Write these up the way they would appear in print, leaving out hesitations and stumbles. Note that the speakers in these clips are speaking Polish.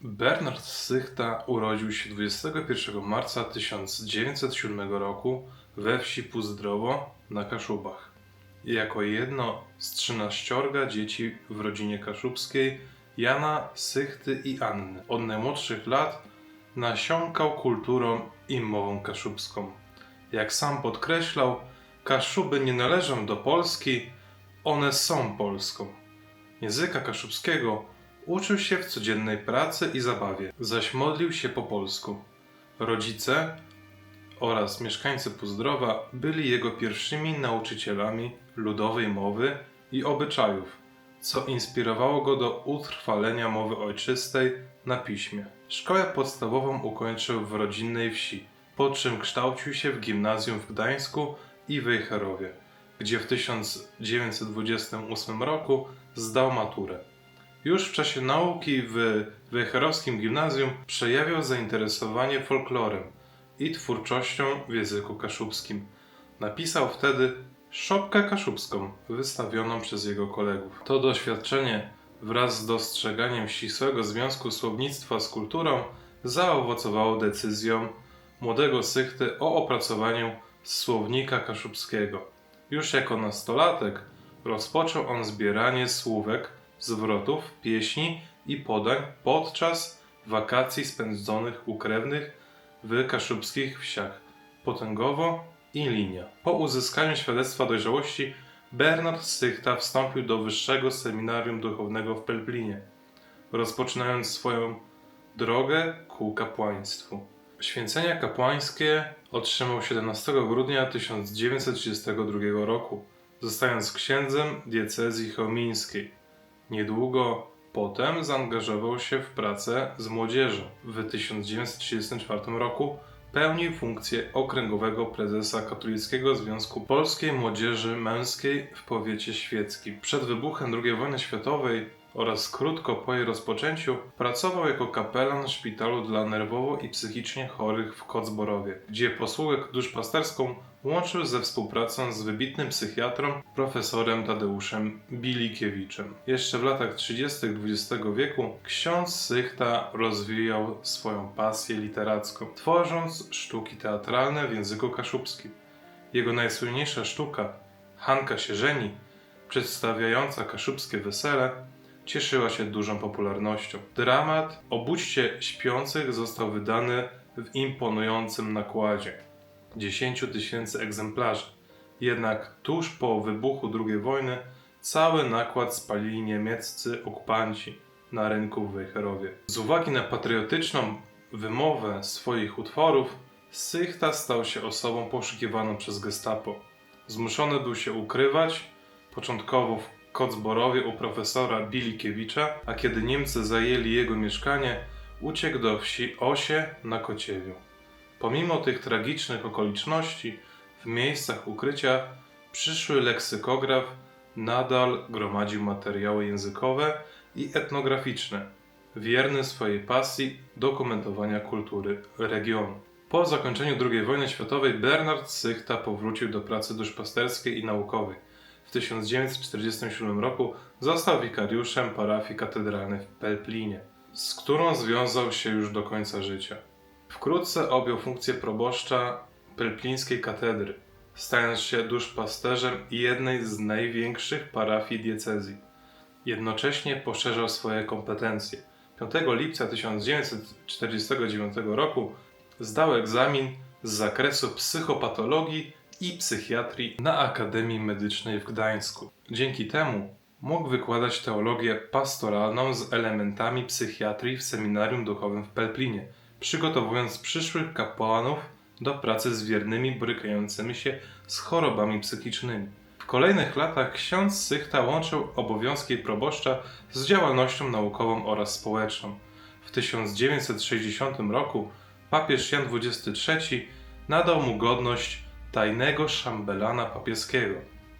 Bernard Sychta urodził się 21 marca 1907 roku we wsi Puzdrowo na Kaszubach. Jako jedno z 13 dzieci w rodzinie kaszubskiej Jana, Sychty i Anny. Od najmłodszych lat nasiąkał kulturą i mową kaszubską. Jak sam podkreślał, Kaszuby nie należą do Polski, one są Polską. Języka kaszubskiego uczył się w codziennej pracy i zabawie, zaś modlił się po polsku. Rodzice oraz mieszkańcy Puzdrowa byli jego pierwszymi nauczycielami ludowej mowy i obyczajów, co inspirowało go do utrwalenia mowy ojczystej na piśmie. Szkołę podstawową ukończył w rodzinnej wsi, po czym kształcił się w gimnazjum w Gdańsku i Wejherowie, gdzie w 1928 roku zdał maturę. Już w czasie nauki w wejherowskim gimnazjum przejawiał zainteresowanie folklorem i twórczością w języku kaszubskim. Napisał wtedy Szopkę kaszubską, wystawioną przez jego kolegów. To doświadczenie wraz z dostrzeganiem ścisłego związku słownictwa z kulturą zaowocowało decyzją młodego Sychty o opracowaniu słownika kaszubskiego. Już jako nastolatek rozpoczął on zbieranie słówek, zwrotów, pieśni i podań podczas wakacji spędzonych u krewnych w kaszubskich wsiach Potęgowo i Linia. Po uzyskaniu świadectwa dojrzałości Bernard Sychta wstąpił do Wyższego Seminarium Duchownego w Pelplinie, rozpoczynając swoją drogę ku kapłaństwu. Święcenia kapłańskie otrzymał 17 grudnia 1932 roku, zostając księdzem diecezji chełmińskiej. Niedługo potem zaangażował się w pracę z młodzieżą. W 1934 roku pełnił funkcję okręgowego prezesa Katolickiego Związku Polskiej Młodzieży Męskiej w powiecie świeckim. Przed wybuchem II wojny światowej oraz krótko po jej rozpoczęciu pracował jako kapelan w szpitalu dla nerwowo i psychicznie chorych w Kocborowie, gdzie posługę duszpasterską łączył ze współpracą z wybitnym psychiatrą profesorem Tadeuszem Bilikiewiczem. Jeszcze w latach 30. XX wieku ksiądz Sychta rozwijał swoją pasję literacką, tworząc sztuki teatralne w języku kaszubskim. Jego najsłynniejsza sztuka, Hanka się żeni, przedstawiająca kaszubskie wesele, cieszyła się dużą popularnością. Dramat o budźcie śpiących został wydany w imponującym nakładzie 10 000 egzemplarzy. Jednak tuż po wybuchu II wojny cały nakład spalili niemieccy okupanci na rynku w Wejherowie. Z uwagi na patriotyczną wymowę swoich utworów, Sychta stał się osobą poszukiwaną przez gestapo. Zmuszony był się ukrywać, początkowo w Kocborowie u profesora Bilikiewicza, a kiedy Niemcy zajęli jego mieszkanie, uciekł do wsi Osie na Kociewiu. Pomimo tych tragicznych okoliczności, w miejscach ukrycia przyszły leksykograf nadal gromadził materiały językowe i etnograficzne, wierny swojej pasji dokumentowania kultury regionu. Po zakończeniu II wojny światowej Bernard Sychta powrócił do pracy duszpasterskiej i naukowej. W 1947 roku został wikariuszem parafii katedralnej w Pelplinie, z którą związał się już do końca życia. Wkrótce objął funkcję proboszcza pelplińskiej katedry, stając się duszpasterzem jednej z największych parafii diecezji. Jednocześnie poszerzał swoje kompetencje. 5 lipca 1949 roku zdał egzamin z zakresu psychopatologii i psychiatrii na Akademii Medycznej w Gdańsku. Dzięki temu mógł wykładać teologię pastoralną z elementami psychiatrii w Seminarium Duchowym w Pelplinie, przygotowując przyszłych kapłanów do pracy z wiernymi borykającymi się z chorobami psychicznymi. W kolejnych latach ksiądz Sychta łączył obowiązki proboszcza z działalnością naukową oraz społeczną. W 1960 roku papież Jan XXIII nadał mu godność tajnego szambelana papieskiego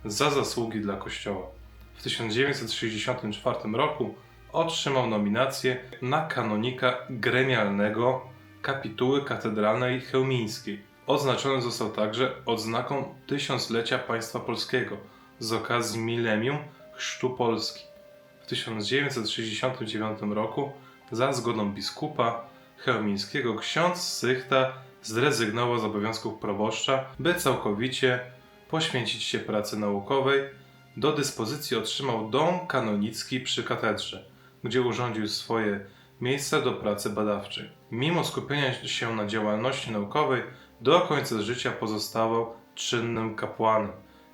za zasługi dla Kościoła. W 1964 roku otrzymał nominację na kanonika gremialnego kapituły katedralnej chełmińskiej. Odznaczony został także odznaką Tysiąclecia Państwa Polskiego z okazji milenium Chrztu Polski. W 1969 roku za zgodą biskupa chełmińskiego ksiądz Sychta zrezygnował z obowiązków proboszcza, by całkowicie poświęcić się pracy naukowej. Do dyspozycji otrzymał dom kanonicki przy katedrze, gdzie urządził swoje miejsce do pracy badawczej. Mimo skupienia się na działalności naukowej, do końca życia pozostawał czynnym kapłanem.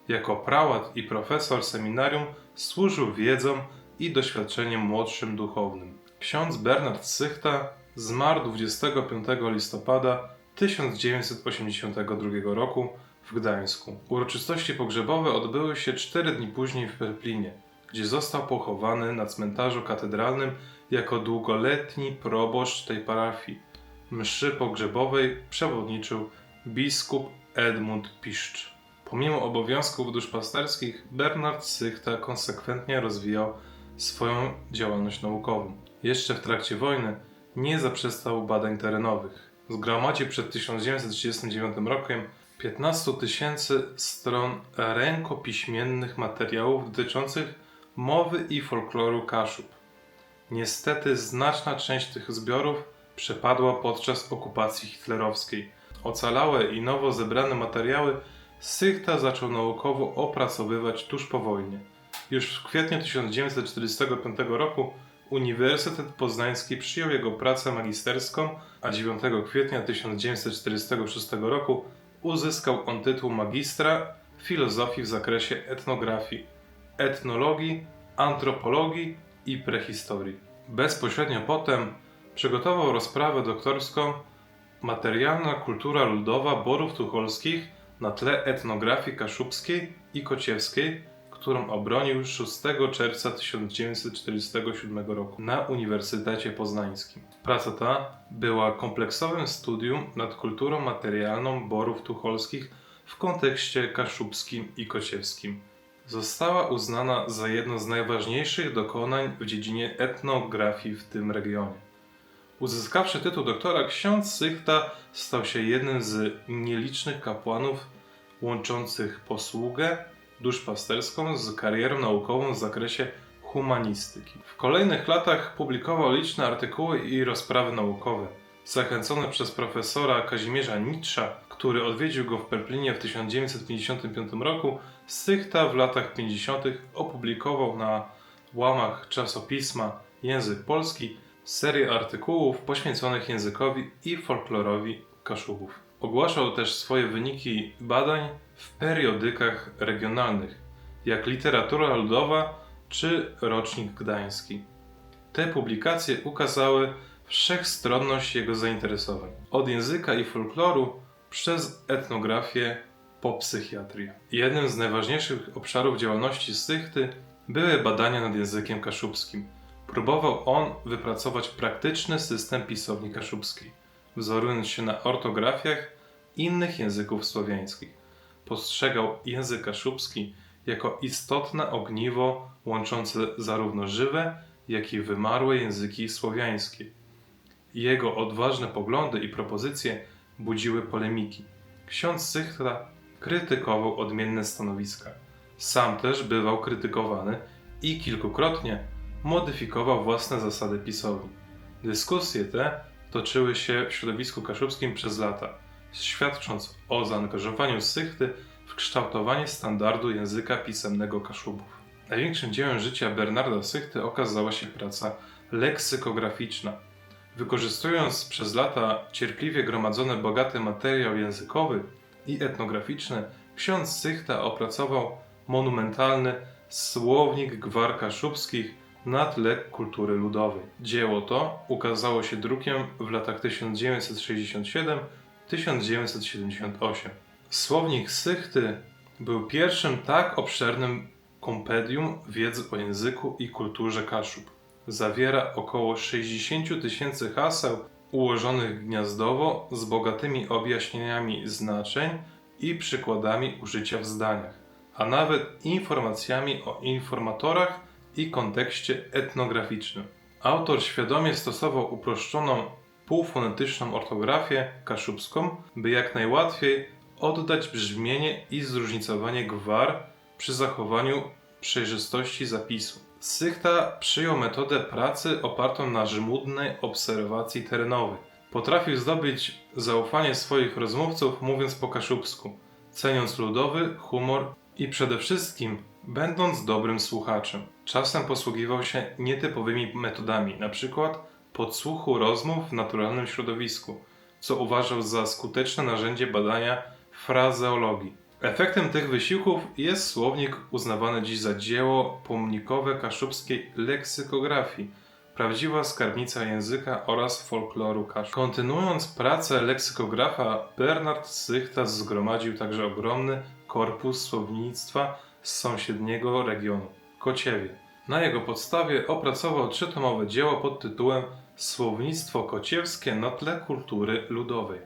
Jako prałat i profesor seminarium służył wiedzą i doświadczeniem młodszym duchownym. Ksiądz Bernard Sychta zmarł 25 listopada 1982 roku w Gdańsku. Uroczystości pogrzebowe odbyły się 4 dni później w Pelplinie, gdzie został pochowany na cmentarzu katedralnym jako długoletni proboszcz tej parafii. Mszy pogrzebowej przewodniczył biskup Edmund Piszcz. Pomimo obowiązków duszpasterskich, Bernard Sychta konsekwentnie rozwijał swoją działalność naukową. Jeszcze w trakcie wojny nie zaprzestał badań terenowych. Zgromadził przed 1939 rokiem 15 000 stron rękopiśmiennych materiałów dotyczących mowy i folkloru Kaszub. Niestety znaczna część tych zbiorów przepadła podczas okupacji hitlerowskiej. Ocalałe i nowo zebrane materiały Sychta zaczął naukowo opracowywać tuż po wojnie. Już w kwietniu 1945 roku Uniwersytet Poznański przyjął jego pracę magisterską, a 9 kwietnia 1946 roku uzyskał on tytuł magistra filozofii w zakresie etnografii, etnologii, antropologii i prehistorii. Bezpośrednio potem przygotował rozprawę doktorską Materialna kultura ludowa Borów Tucholskich na tle etnografii kaszubskiej i kociewskiej, którą obronił 6 czerwca 1947 roku na Uniwersytecie Poznańskim. Praca ta była kompleksowym studium nad kulturą materialną Borów Tucholskich w kontekście kaszubskim i kociewskim. Została uznana za jedno z najważniejszych dokonań w dziedzinie etnografii w tym regionie. Uzyskawszy tytuł doktora, ksiądz Sychta stał się jednym z nielicznych kapłanów łączących posługę duszpasterską z karierą naukową w zakresie humanistyki. W kolejnych latach publikował liczne artykuły i rozprawy naukowe. Zachęcony przez profesora Kazimierza Nitsza, który odwiedził go w Pelplinie w 1955 roku, Sychta w latach 50. opublikował na łamach czasopisma Język Polski serię artykułów poświęconych językowi i folklorowi Kaszubów. Ogłaszał też swoje wyniki badań w periodykach regionalnych, jak Literatura Ludowa czy Rocznik Gdański. Te publikacje ukazały wszechstronność jego zainteresowań, od języka i folkloru przez etnografię po psychiatrię. Jednym z najważniejszych obszarów działalności Sychty były badania nad językiem kaszubskim. Próbował on wypracować praktyczny system pisowni kaszubskiej, wzorując się na ortografiach innych języków słowiańskich. Postrzegał język kaszubski jako istotne ogniwo łączące zarówno żywe, jak i wymarłe języki słowiańskie. Jego odważne poglądy i propozycje budziły polemiki. Ksiądz Sychta krytykował odmienne stanowiska. Sam też bywał krytykowany i kilkukrotnie modyfikował własne zasady pisowni. Dyskusje te toczyły się w środowisku kaszubskim przez lata, świadcząc o zaangażowaniu Sychty w kształtowanie standardu języka pisemnego Kaszubów. Największym dziełem życia Bernarda Sychty okazała się praca leksykograficzna. Wykorzystując przez lata cierpliwie gromadzony bogaty materiał językowy i etnograficzny, ksiądz Sychta opracował monumentalny Słownik Gwar Kaszubskich na tle kultury ludowej. Dzieło to ukazało się drukiem w latach 1967-1978. Słownik Sychty był pierwszym tak obszernym kompedium wiedzy o języku i kulturze Kaszub. Zawiera około 60 000 haseł ułożonych gniazdowo z bogatymi objaśnieniami znaczeń i przykładami użycia w zdaniach, a nawet informacjami o informatorach i kontekście etnograficznym. Autor świadomie stosował uproszczoną, półfonetyczną ortografię kaszubską, by jak najłatwiej oddać brzmienie i zróżnicowanie gwar przy zachowaniu przejrzystości zapisu. Sychta przyjął metodę pracy opartą na żmudnej obserwacji terenowej. Potrafił zdobyć zaufanie swoich rozmówców, mówiąc po kaszubsku, ceniąc ludowy humor i przede wszystkim będąc dobrym słuchaczem. Czasem posługiwał się nietypowymi metodami, np. podsłuchu rozmów w naturalnym środowisku, co uważał za skuteczne narzędzie badania frazeologii. Efektem tych wysiłków jest słownik uznawany dziś za dzieło pomnikowe kaszubskiej leksykografii, prawdziwa skarbnica języka oraz folkloru Kaszub. Kontynuując pracę leksykografa, Bernard Sychta zgromadził także ogromny korpus słownictwa z sąsiedniego regionu – Kociewie. Na jego podstawie opracował trzytomowe dzieło pod tytułem Słownictwo kociewskie na tle kultury ludowej.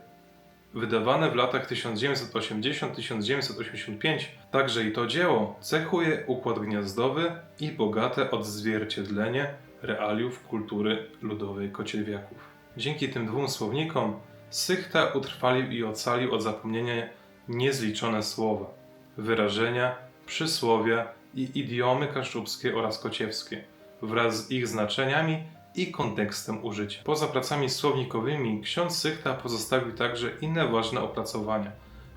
Wydawane w latach 1980-1985, także i to dzieło cechuje układ gniazdowy i bogate odzwierciedlenie realiów kultury ludowej Kociewiaków. Dzięki tym dwóm słownikom Sychta utrwalił i ocalił od zapomnienia niezliczone słowa, wyrażenia, przysłowia i idiomy kaszubskie oraz kociewskie, wraz z ich znaczeniami i kontekstem użycia. Poza pracami słownikowymi ksiądz Sychta pozostawił także inne ważne opracowania.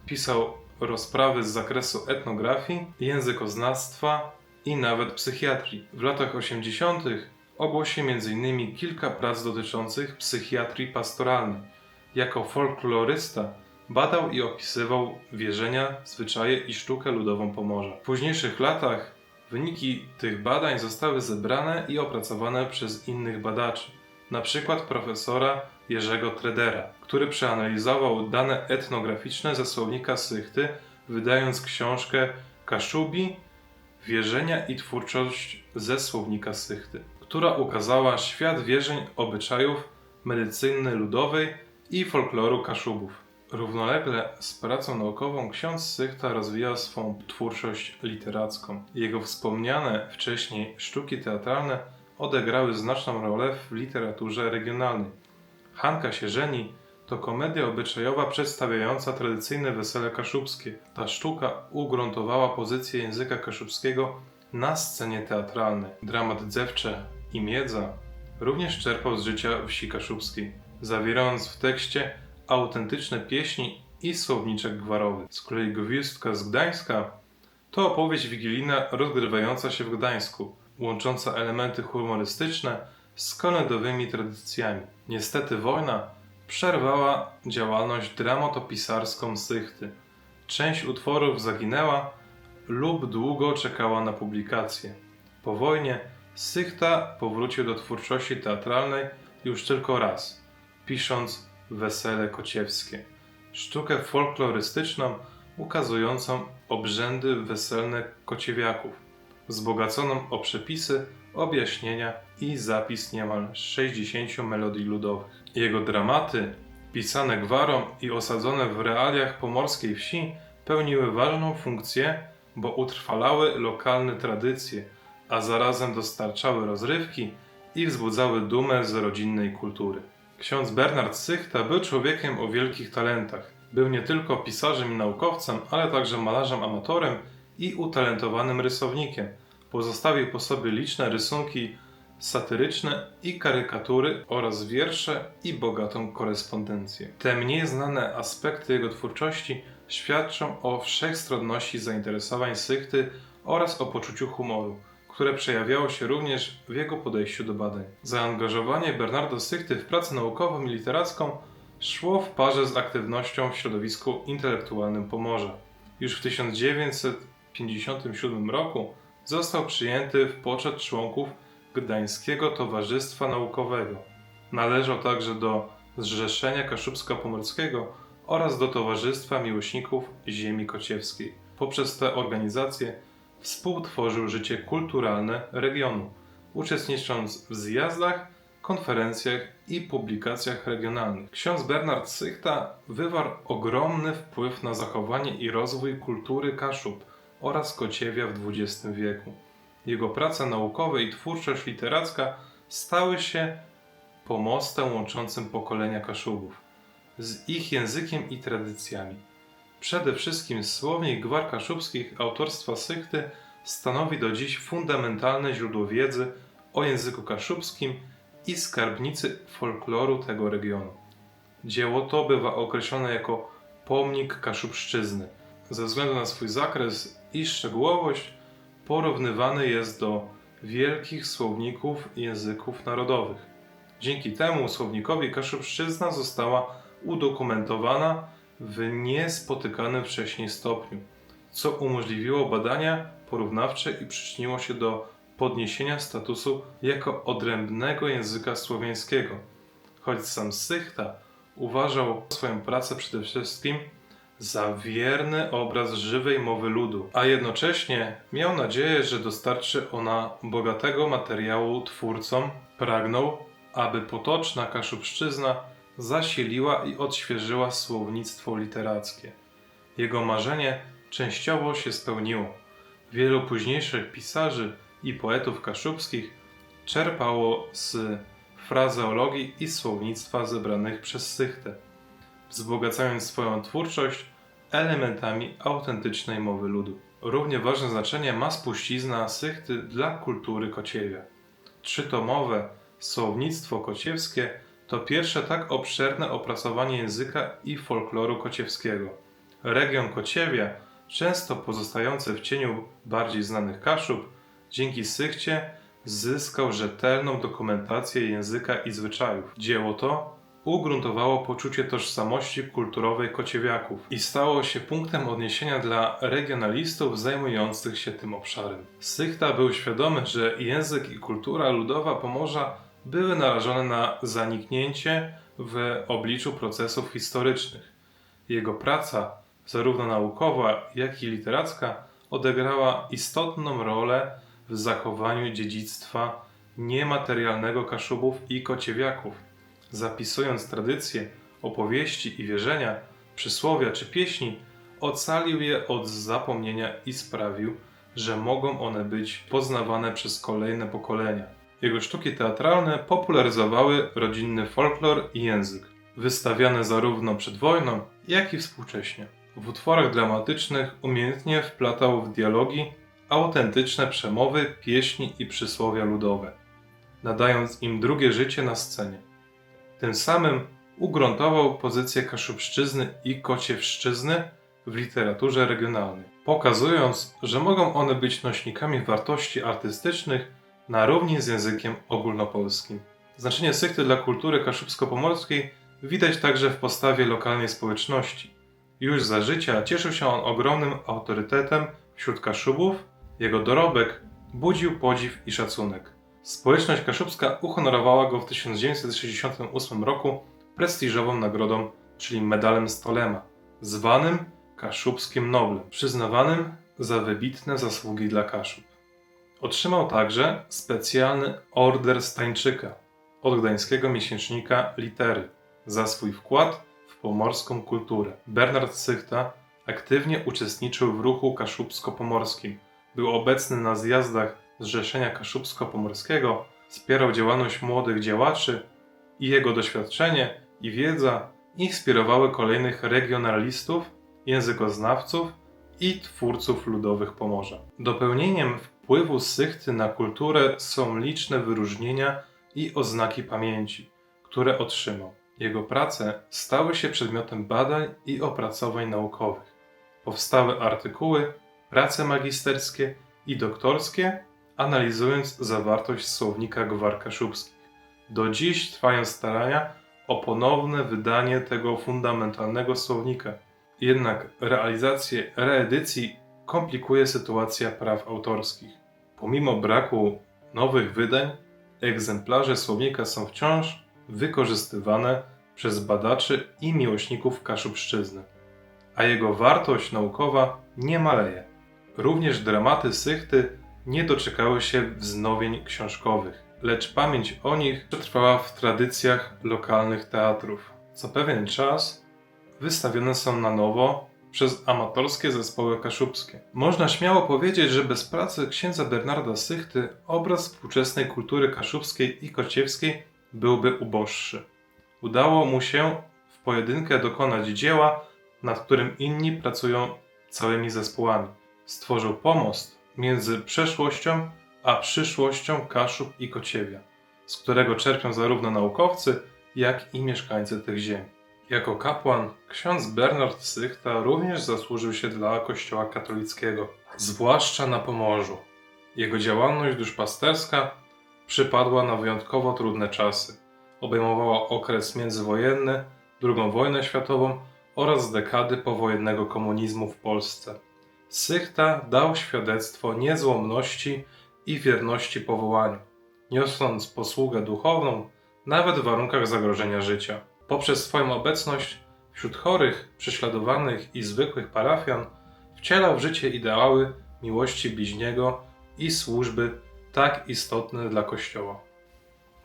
Pisał rozprawy z zakresu etnografii, językoznawstwa i nawet psychiatrii. W latach 80. ogłosił m.in. kilka prac dotyczących psychiatrii pastoralnej. Jako folklorysta badał i opisywał wierzenia, zwyczaje i sztukę ludową Pomorza. W późniejszych latach wyniki tych badań zostały zebrane i opracowane przez innych badaczy, np. profesora Jerzego Tredera, który przeanalizował dane etnograficzne ze słownika Sychty, wydając książkę Kaszubi, wierzenia i twórczość ze słownika Sychty, która ukazała świat wierzeń, obyczajów, medycyny ludowej i folkloru Kaszubów. Równolegle z pracą naukową ksiądz Sychta rozwijał swą twórczość literacką. Jego wspomniane wcześniej sztuki teatralne odegrały znaczną rolę w literaturze regionalnej. Hanka się żeni to komedia obyczajowa przedstawiająca tradycyjne wesele kaszubskie. Ta sztuka ugruntowała pozycję języka kaszubskiego na scenie teatralnej. Dramat Dzewcze i Miedza również czerpał z życia wsi kaszubskiej, zawierając w tekście autentyczne pieśni i słowniczek gwarowy. Z kolei Gwizdka z Gdańska to opowieść wigilijna rozgrywająca się w Gdańsku, łącząca elementy humorystyczne z kolędowymi tradycjami. Niestety wojna przerwała działalność dramatopisarską Sychty. Część utworów zaginęła lub długo czekała na publikację. Po wojnie Sychta powrócił do twórczości teatralnej już tylko raz, pisząc Wesele kociewskie, sztukę folklorystyczną ukazującą obrzędy weselne kociewiaków, wzbogaconą o przepisy, objaśnienia i zapis niemal 60 melodii ludowych. Jego dramaty, pisane gwarą i osadzone w realiach pomorskiej wsi, pełniły ważną funkcję, bo utrwalały lokalne tradycje, a zarazem dostarczały rozrywki i wzbudzały dumę z rodzinnej kultury. Ksiądz Bernard Sychta był człowiekiem o wielkich talentach. Był nie tylko pisarzem i naukowcem, ale także malarzem amatorem i utalentowanym rysownikiem. Pozostawił po sobie liczne rysunki satyryczne i karykatury oraz wiersze i bogatą korespondencję. Te mniej znane aspekty jego twórczości świadczą o wszechstronności zainteresowań Sychty oraz o poczuciu humoru, które przejawiało się również w jego podejściu do badań. Zaangażowanie Bernarda Sychty w pracę naukową i literacką szło w parze z aktywnością w środowisku intelektualnym Pomorza. Już w 1957 roku został przyjęty w poczet członków Gdańskiego Towarzystwa Naukowego. Należał także do Zrzeszenia Kaszubsko-Pomorskiego oraz do Towarzystwa Miłośników Ziemi Kociewskiej. Poprzez te organizacje współtworzył życie kulturalne regionu, uczestnicząc w zjazdach, konferencjach i publikacjach regionalnych. Ksiądz Bernard Sychta wywarł ogromny wpływ na zachowanie i rozwój kultury Kaszub oraz Kociewia w XX wieku. Jego prace naukowe i twórczość literacka stały się pomostem łączącym pokolenia Kaszubów z ich językiem i tradycjami. Przede wszystkim słownik gwar kaszubskich autorstwa Sychty stanowi do dziś fundamentalne źródło wiedzy o języku kaszubskim i skarbnicy folkloru tego regionu. Dzieło to bywa określone jako pomnik Kaszubszczyzny. Ze względu na swój zakres i szczegółowość porównywany jest do wielkich słowników języków narodowych. Dzięki temu słownikowi Kaszubszczyzna została udokumentowana w niespotykanym wcześniej stopniu, co umożliwiło badania porównawcze i przyczyniło się do podniesienia statusu jako odrębnego języka słowiańskiego, choć sam Sychta uważał swoją pracę przede wszystkim za wierny obraz żywej mowy ludu, a jednocześnie miał nadzieję, że dostarczy ona bogatego materiału twórcom. Pragnął, aby potoczna Kaszubszczyzna zasiliła i odświeżyła słownictwo literackie. Jego marzenie częściowo się spełniło. Wielu późniejszych pisarzy i poetów kaszubskich czerpało z frazeologii i słownictwa zebranych przez Sychtę, wzbogacając swoją twórczość elementami autentycznej mowy ludu. Równie ważne znaczenie ma spuścizna Sychty dla kultury Kociewia. Trzytomowe Słownictwo Kociewskie to pierwsze tak obszerne opracowanie języka i folkloru kociewskiego. Region Kociewia, często pozostający w cieniu bardziej znanych Kaszub, dzięki Sychcie zyskał rzetelną dokumentację języka i zwyczajów. Dzieło to ugruntowało poczucie tożsamości kulturowej kociewiaków i stało się punktem odniesienia dla regionalistów zajmujących się tym obszarem. Sychta był świadomy, że język i kultura ludowa Pomorza były narażone na zaniknięcie w obliczu procesów historycznych. Jego praca, zarówno naukowa, jak i literacka, odegrała istotną rolę w zachowaniu dziedzictwa niematerialnego Kaszubów i kociewiaków, zapisując tradycje, opowieści i wierzenia, przysłowia czy pieśni, ocalił je od zapomnienia i sprawił, że mogą one być poznawane przez kolejne pokolenia. Jego sztuki teatralne popularyzowały rodzinny folklor i język, wystawiane zarówno przed wojną, jak i współcześnie. W utworach dramatycznych umiejętnie wplatał w dialogi autentyczne przemowy, pieśni i przysłowia ludowe, nadając im drugie życie na scenie. Tym samym ugruntował pozycję Kaszubszczyzny i Kociewszczyzny w literaturze regionalnej, pokazując, że mogą one być nośnikami wartości artystycznych na równi z językiem ogólnopolskim. Znaczenie Sychty dla kultury kaszubsko-pomorskiej widać także w postawie lokalnej społeczności. Już za życia cieszył się on ogromnym autorytetem wśród Kaszubów, jego dorobek budził podziw i szacunek. Społeczność kaszubska uhonorowała go w 1968 roku prestiżową nagrodą, czyli medalem Stolema, zwanym Kaszubskim Noblem, przyznawanym za wybitne zasługi dla Kaszub. Otrzymał także specjalny Order Stańczyka od gdańskiego miesięcznika Litery za swój wkład w pomorską kulturę. Bernard Sychta aktywnie uczestniczył w ruchu kaszubsko-pomorskim, był obecny na zjazdach Zrzeszenia Kaszubsko-Pomorskiego, wspierał działalność młodych działaczy i jego doświadczenie i wiedza inspirowały kolejnych regionalistów, językoznawców i twórców ludowych Pomorza. Dopełnieniem wpływu Sychty na kulturę są liczne wyróżnienia i oznaki pamięci, które otrzymał. Jego prace stały się przedmiotem badań i opracowań naukowych. Powstały artykuły, prace magisterskie i doktorskie, analizując zawartość słownika gwar kaszubskich. Do dziś trwają starania o ponowne wydanie tego fundamentalnego słownika. Jednak realizację reedycji komplikuje sytuacja praw autorskich. Pomimo braku nowych wydań, egzemplarze słownika są wciąż wykorzystywane przez badaczy i miłośników Kaszubszczyzny, a jego wartość naukowa nie maleje. Również dramaty Sychty nie doczekały się wznowień książkowych, lecz pamięć o nich przetrwała w tradycjach lokalnych teatrów. Co pewien czas wystawione są na nowo przez amatorskie zespoły kaszubskie. Można śmiało powiedzieć, że bez pracy księdza Bernarda Sychty obraz współczesnej kultury kaszubskiej i kociewskiej byłby uboższy. Udało mu się w pojedynkę dokonać dzieła, nad którym inni pracują całymi zespołami. Stworzył pomost między przeszłością a przyszłością Kaszub i Kociewia, z którego czerpią zarówno naukowcy, jak i mieszkańcy tych ziem. Jako kapłan ksiądz Bernard Sychta również zasłużył się dla Kościoła katolickiego, zwłaszcza na Pomorzu. Jego działalność duszpasterska przypadła na wyjątkowo trudne czasy. Obejmowała okres międzywojenny, II wojnę światową oraz dekady powojennego komunizmu w Polsce. Sychta dał świadectwo niezłomności i wierności powołaniu, niosąc posługę duchowną nawet w warunkach zagrożenia życia. Poprzez swoją obecność wśród chorych, prześladowanych i zwykłych parafian wcielał w życie ideały miłości bliźniego i służby tak istotne dla Kościoła.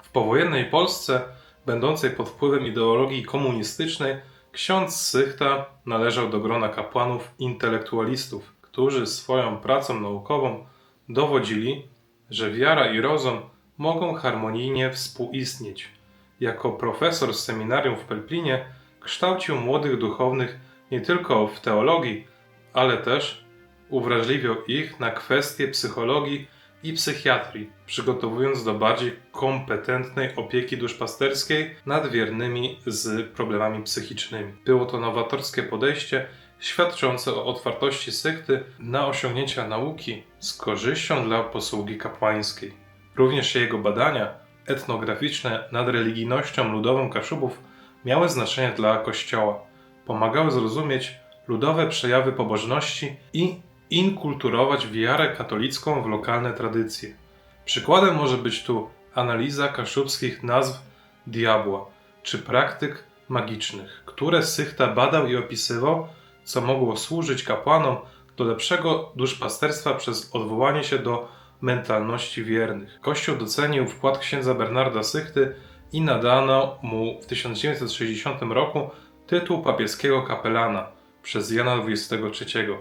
W powojennej Polsce, będącej pod wpływem ideologii komunistycznej, ksiądz Sychta należał do grona kapłanów intelektualistów, którzy swoją pracą naukową dowodzili, że wiara i rozum mogą harmonijnie współistnieć. Jako profesor z seminarium w Pelplinie kształcił młodych duchownych nie tylko w teologii, ale też uwrażliwiał ich na kwestie psychologii i psychiatrii, przygotowując do bardziej kompetentnej opieki duszpasterskiej nad wiernymi z problemami psychicznymi. Było to nowatorskie podejście świadczące o otwartości Sychty na osiągnięcia nauki z korzyścią dla posługi kapłańskiej. Również jego badania etnograficzne nad religijnością ludową Kaszubów miały znaczenie dla Kościoła. Pomagały zrozumieć ludowe przejawy pobożności i inkulturować wiarę katolicką w lokalne tradycje. Przykładem może być tu analiza kaszubskich nazw diabła czy praktyk magicznych, które Sychta badał i opisywał, co mogło służyć kapłanom do lepszego duszpasterstwa przez odwołanie się do mentalności wiernych. Kościół docenił wkład księdza Bernarda Sychty i nadano mu w 1960 roku tytuł papieskiego kapelana przez Jana XXIII.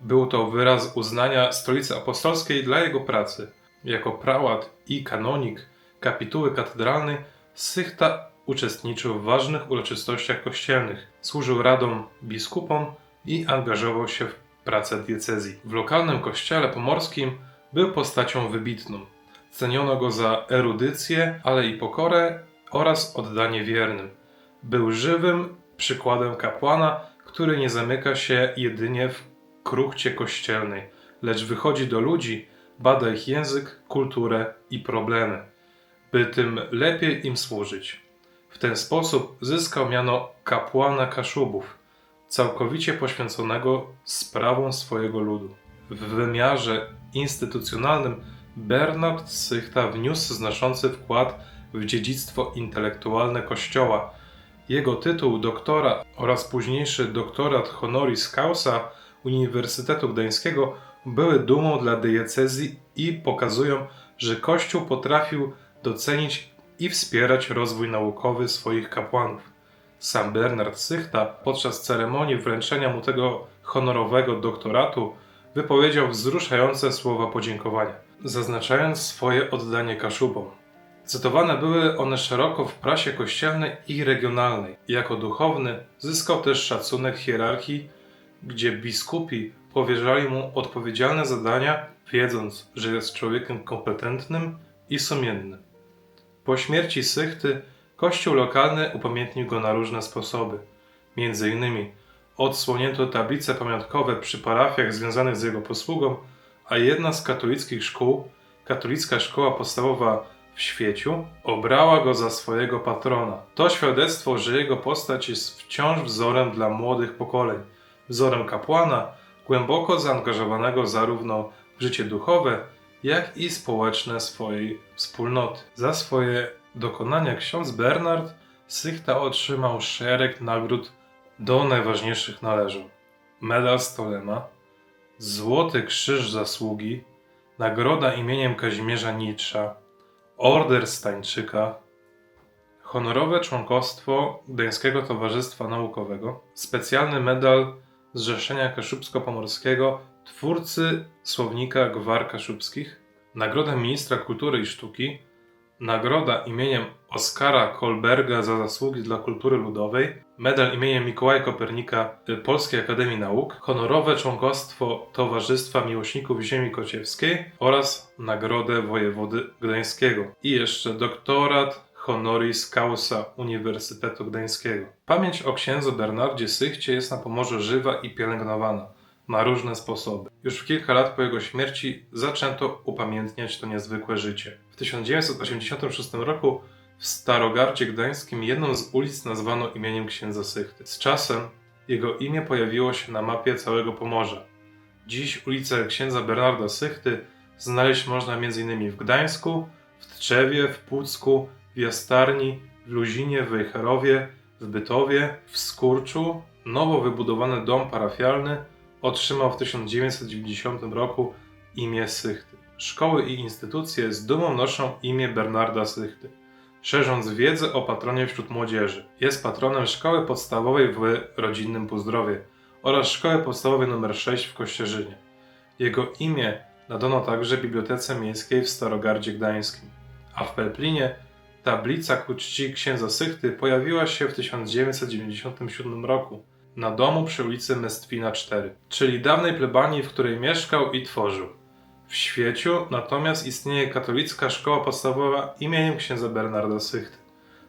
Był to wyraz uznania Stolicy Apostolskiej dla jego pracy. Jako prałat i kanonik kapituły katedralnej Sychta uczestniczył w ważnych uroczystościach kościelnych, służył radom biskupom i angażował się w pracę diecezji. W lokalnym kościele pomorskim był postacią wybitną. Ceniono go za erudycję, ale i pokorę oraz oddanie wiernym. Był żywym przykładem kapłana, który nie zamyka się jedynie w kruchcie kościelnej, lecz wychodzi do ludzi, bada ich język, kulturę i problemy, by tym lepiej im służyć. W ten sposób zyskał miano kapłana Kaszubów, całkowicie poświęconego sprawom swojego ludu. W wymiarze instytucjonalnym Bernard Sychta wniósł znaczący wkład w dziedzictwo intelektualne Kościoła. Jego tytuł doktora oraz późniejszy doktorat honoris causa Uniwersytetu Gdańskiego były dumą dla diecezji i pokazują, że Kościół potrafił docenić i wspierać rozwój naukowy swoich kapłanów. Sam Bernard Sychta podczas ceremonii wręczenia mu tego honorowego doktoratu wypowiedział wzruszające słowa podziękowania, zaznaczając swoje oddanie Kaszubom. Cytowane były one szeroko w prasie kościelnej i regionalnej. Jako duchowny zyskał też szacunek hierarchii, gdzie biskupi powierzali mu odpowiedzialne zadania, wiedząc, że jest człowiekiem kompetentnym i sumiennym. Po śmierci Sychty kościół lokalny upamiętnił go na różne sposoby. Między innymi odsłonięto tablice pamiątkowe przy parafiach związanych z jego posługą, a jedna z katolickich szkół, Katolicka Szkoła Podstawowa w Świeciu, obrała go za swojego patrona. To świadectwo, że jego postać jest wciąż wzorem dla młodych pokoleń, wzorem kapłana, głęboko zaangażowanego zarówno w życie duchowe, jak i społeczne swojej wspólnoty. Za swoje dokonania ksiądz Bernard Sychta otrzymał szereg nagród. Do najważniejszych należą medal Stolema, Złoty Krzyż Zasługi, Nagroda imieniem Kazimierza Nitrza, Order Stańczyka, honorowe członkostwo Gdańskiego Towarzystwa Naukowego, specjalny medal Zrzeszenia Kaszubsko-Pomorskiego twórcy słownika gwar kaszubskich, Nagroda Ministra Kultury i Sztuki, Nagroda imieniem Oskara Kolberga za zasługi dla kultury ludowej, medal imienia Mikołaja Kopernika Polskiej Akademii Nauk, honorowe członkostwo Towarzystwa Miłośników Ziemi Kociewskiej oraz Nagrodę Wojewody Gdańskiego i jeszcze doktorat honoris causa Uniwersytetu Gdańskiego. Pamięć o księdzu Bernardzie Sychcie jest na Pomorzu żywa i pielęgnowana na różne sposoby. Już w kilka lat po jego śmierci zaczęto upamiętniać to niezwykłe życie. W 1986 roku w Starogardzie Gdańskim jedną z ulic nazwano imieniem księdza Sychty. Z czasem jego imię pojawiło się na mapie całego Pomorza. Dziś ulicę księdza Bernarda Sychty znaleźć można m.in. w Gdańsku, w Tczewie, w Pucku, w Jastarni, w Luzinie, w Wejherowie, w Bytowie, w Skurczu. Nowo wybudowany dom parafialny otrzymał w 1990 roku imię Sychty. Szkoły i instytucje z dumą noszą imię Bernarda Sychty, szerząc wiedzę o patronie wśród młodzieży. Jest patronem szkoły podstawowej w rodzinnym Puzdrowie oraz szkoły podstawowej nr 6 w Kościerzynie. Jego imię nadano także Bibliotece Miejskiej w Starogardzie Gdańskim, a w Pelplinie tablica ku czci księdza Sychty pojawiła się w 1997 roku na domu przy ulicy Mestwina 4, czyli dawnej plebanii, w której mieszkał i tworzył. W Świeciu natomiast istnieje katolicka szkoła podstawowa imieniem księdza Bernarda Sychty,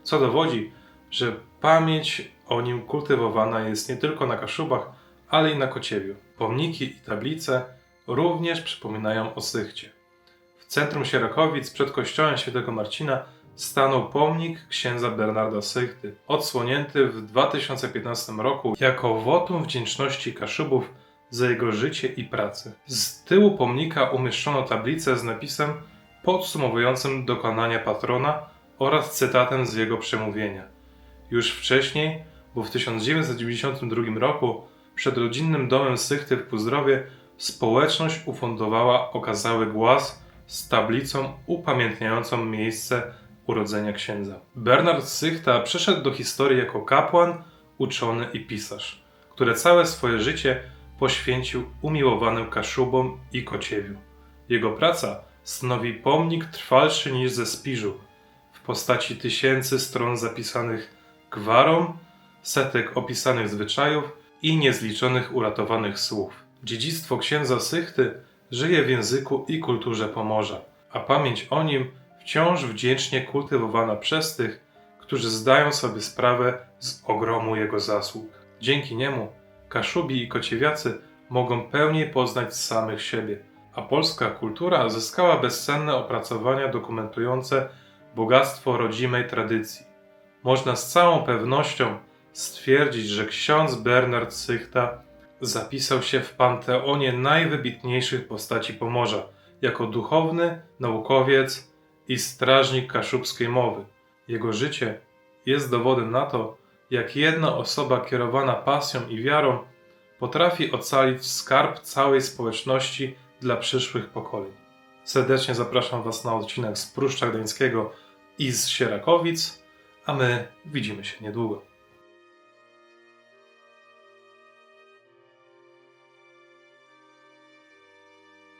co dowodzi, że pamięć o nim kultywowana jest nie tylko na Kaszubach, ale i na Kociewiu. Pomniki i tablice również przypominają o Sychcie. W centrum Sierakowic przed kościołem świętego Marcina stanął pomnik księdza Bernarda Sychty, odsłonięty w 2015 roku jako wotum wdzięczności Kaszubów za jego życie i pracę. Z tyłu pomnika umieszczono tablicę z napisem podsumowującym dokonania patrona oraz cytatem z jego przemówienia. Już wcześniej, bo w 1992 roku przed rodzinnym domem Sychty w Puzdrowie społeczność ufundowała okazały głaz z tablicą upamiętniającą miejsce urodzenia księdza. Bernard Sychta przeszedł do historii jako kapłan, uczony i pisarz, który całe swoje życie poświęcił umiłowanym Kaszubom i Kociewiu. Jego praca stanowi pomnik trwalszy niż ze Spiżu, w postaci tysięcy stron zapisanych gwarą, setek opisanych zwyczajów i niezliczonych uratowanych słów. Dziedzictwo księdza Sychty żyje w języku i kulturze Pomorza, a pamięć o nim wciąż wdzięcznie kultywowana przez tych, którzy zdają sobie sprawę z ogromu jego zasług. Dzięki niemu Kaszubi i Kociewiacy mogą pełniej poznać samych siebie, a polska kultura zyskała bezcenne opracowania dokumentujące bogactwo rodzimej tradycji. Można z całą pewnością stwierdzić, że ksiądz Bernard Sychta zapisał się w panteonie najwybitniejszych postaci Pomorza jako duchowny, naukowiec i strażnik kaszubskiej mowy. Jego życie jest dowodem na to, jak jedna osoba kierowana pasją i wiarą potrafi ocalić skarb całej społeczności dla przyszłych pokoleń. Serdecznie zapraszam Was na odcinek z Pruszcza Gdańskiego i z Sierakowic, a my widzimy się niedługo.